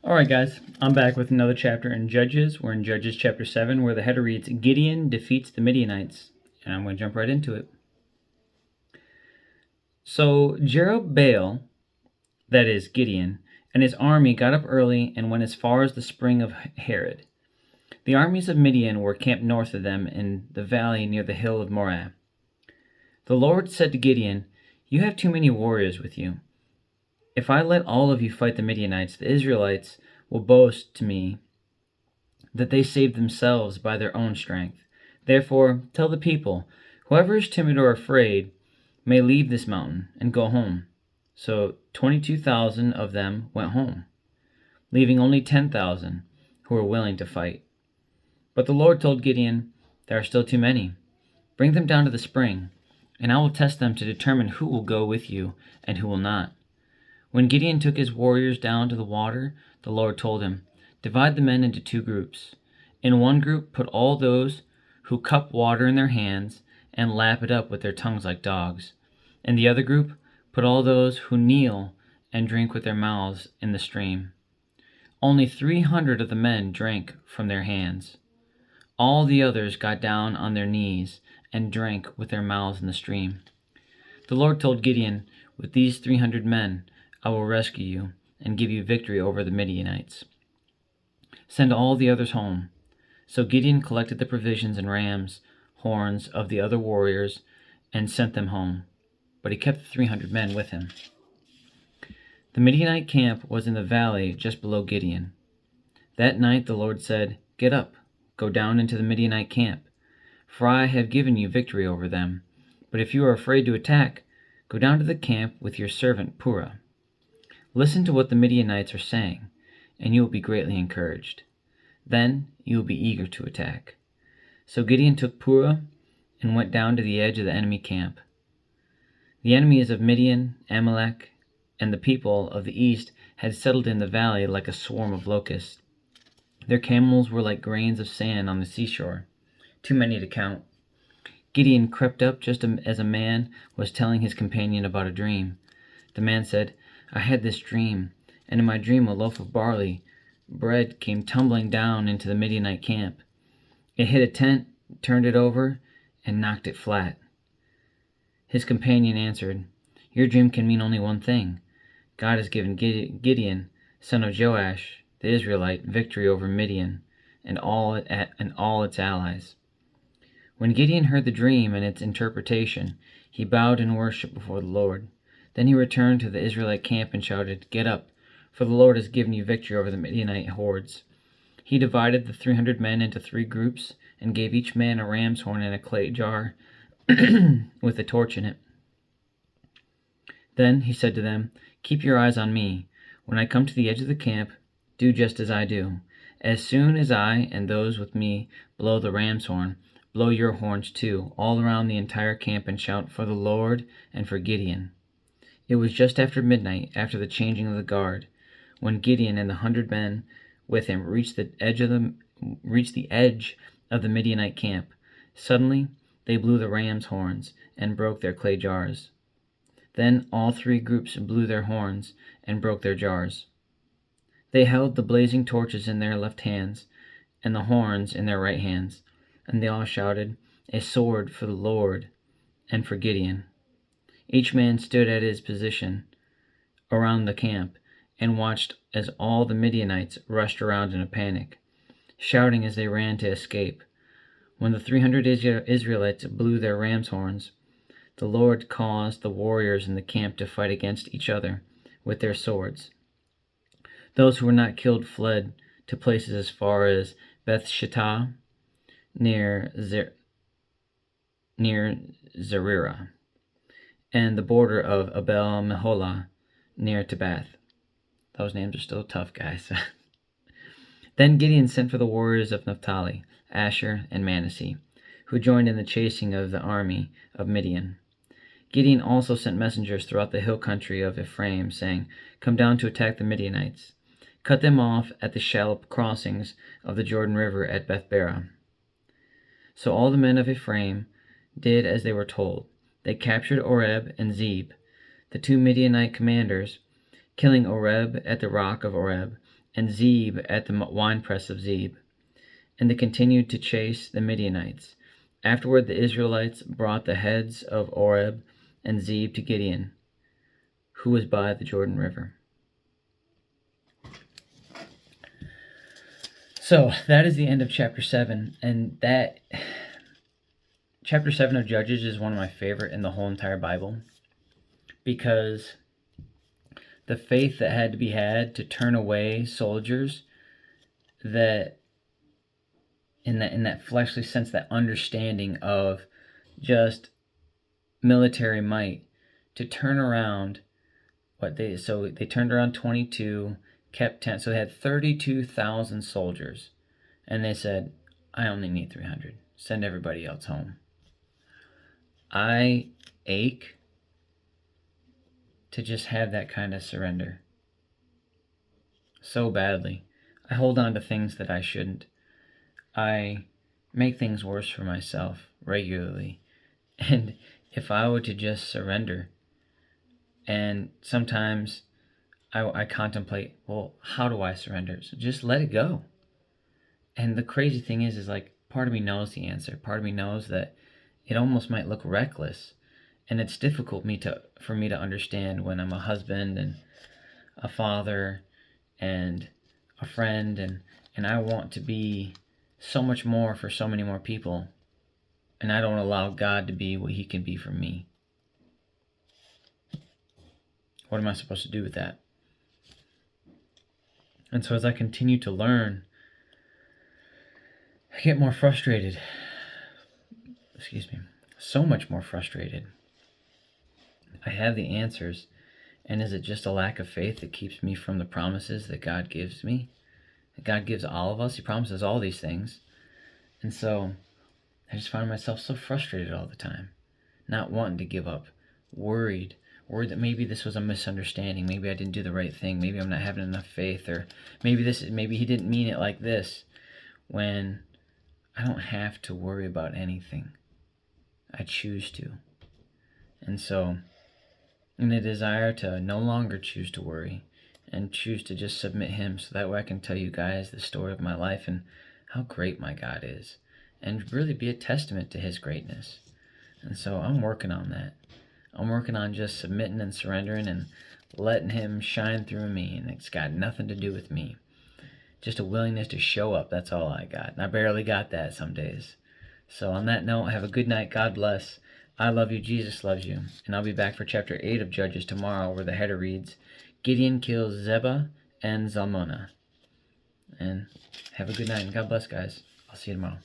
Alright, guys, I'm back with another chapter in Judges. We're in Judges chapter 7, where the header reads, Gideon defeats the Midianites. And I'm going to jump right into it. So Jerubbaal, that is Gideon, and his army got up early and went as far as the spring of Harod. The armies of Midian were camped north of them in the valley near the hill of Moreh. The Lord said to Gideon, You have too many warriors with you. If I let all of you fight the Midianites, the Israelites will boast to me that they saved themselves by their own strength. Therefore, tell the people, whoever is timid or afraid may leave this mountain and go home. So 22,000 of them went home, leaving only 10,000 who were willing to fight. But the Lord told Gideon, There are still too many. Bring them down to the spring, and I will test them to determine who will go with you and who will not. When Gideon took his warriors down to the water, the Lord told him, Divide the men into two groups. In one group put all those who cup water in their hands and lap it up with their tongues like dogs. In the other group put all those who kneel and drink with their mouths in the stream. Only 300 of the men drank from their hands. All the others got down on their knees and drank with their mouths in the stream. The Lord told Gideon, With these 300 men I will rescue you and give you victory over the Midianites. Send all the others home. So Gideon collected the provisions and rams' horns of the other warriors and sent them home, but he kept the 300 men with him. The Midianite camp was in the valley just below Gideon. That night the Lord said, Get up, go down into the Midianite camp, for I have given you victory over them. But if you are afraid to attack, go down to the camp with your servant Purah. Listen to what the Midianites are saying, and you will be greatly encouraged. Then you will be eager to attack. So Gideon took Purah and went down to the edge of the enemy camp. The enemies of Midian, Amalek, and the people of the east had settled in the valley like a swarm of locusts. Their camels were like grains of sand on the seashore, too many to count. Gideon crept up just as a man was telling his companion about a dream. The man said, I had this dream, and in my dream a loaf of barley bread came tumbling down into the Midianite camp. It hit a tent, turned it over, and knocked it flat. His companion answered, Your dream can mean only one thing. God has given Gideon, son of Joash, the Israelite, victory over Midian and all its allies. When Gideon heard the dream and its interpretation, he bowed in worship before the Lord. Then he returned to the Israelite camp and shouted, Get up, for the Lord has given you victory over the Midianite hordes. He divided the 300 men into 3 groups and gave each man a ram's horn and a clay jar with a torch in it. Then he said to them, Keep your eyes on me. When I come to the edge of the camp, do just as I do. As soon as I and those with me blow the ram's horn, blow your horns too, all around the entire camp, and shout for the Lord and for Gideon. It was just after midnight, after the changing of the guard, when Gideon and the 100 men with him reached the edge of the Midianite camp. Suddenly they blew the ram's horns and broke their clay jars. Then all 3 groups blew their horns and broke their jars. They held the blazing torches in their left hands and the horns in their right hands, and they all shouted, A sword for the Lord and for Gideon. Each man stood at his position around the camp and watched as all the Midianites rushed around in a panic, shouting as they ran to escape. When the 300 Israelites blew their ram's horns, the Lord caused the warriors in the camp to fight against each other with their swords. Those who were not killed fled to places as far as Beth Shittah near Zererah, and the border of Abel Meholah near Tabbath. Those names are still tough, guys. Then Gideon sent for the warriors of Naphtali, Asher, and Manasseh, who joined in the chasing of the army of Midian. Gideon also sent messengers throughout the hill country of Ephraim, saying, Come down to attack the Midianites. Cut them off at the shallow crossings of the Jordan River at Bethbara. So all the men of Ephraim did as they were told. They captured Oreb and Zeb, the 2 Midianite commanders, killing Oreb at the rock of Oreb and Zeb at the winepress of Zeb. And they continued to chase the Midianites. Afterward, the Israelites brought the heads of Oreb and Zeb to Gideon, who was by the Jordan River. So that is the end of chapter 7, and that chapter 7 of Judges is one of my favorite in the whole entire Bible, because the faith that had to be had to turn away soldiers that in that fleshly sense, that understanding of just military might, to turn around they turned around 22, kept 10, so they had 32,000 soldiers, and they said, I only need 300, send everybody else home. I ache to just have that kind of surrender so badly. I hold on to things that I shouldn't. I make things worse for myself regularly. And if I were to just surrender, and sometimes I contemplate, well, how do I surrender? So just let it go. And the crazy thing is like, part of me knows the answer. Part of me knows that it almost might look reckless. And it's difficult for me to understand when I'm a husband and a father and a friend, and I want to be so much more for so many more people, and I don't allow God to be what he can be for me. What am I supposed to do with that? And so as I continue to learn, I get more frustrated. So much more frustrated. I have the answers, and is it just a lack of faith that keeps me from the promises that God gives me? That God gives all of us. He promises all these things. And so I just find myself so frustrated all the time, not wanting to give up, worried that maybe this was a misunderstanding, maybe I didn't do the right thing, maybe I'm not having enough faith, or maybe he didn't mean it like this, when I don't have to worry about anything. I choose to. And so, in the desire to no longer choose to worry and choose to just submit him, so that way I can tell you guys the story of my life and how great my God is, and really be a testament to his greatness. And so I'm working on that. I'm working on just submitting and surrendering and letting him shine through me, and it's got nothing to do with me. Just a willingness to show up, that's all I got. And I barely got that some days. So on that note, have a good night. God bless. I love you. Jesus loves you. And I'll be back for chapter 8 of Judges tomorrow, where the header reads, Gideon kills Zebah and Zalmunna. And have a good night, and God bless, guys. I'll see you tomorrow.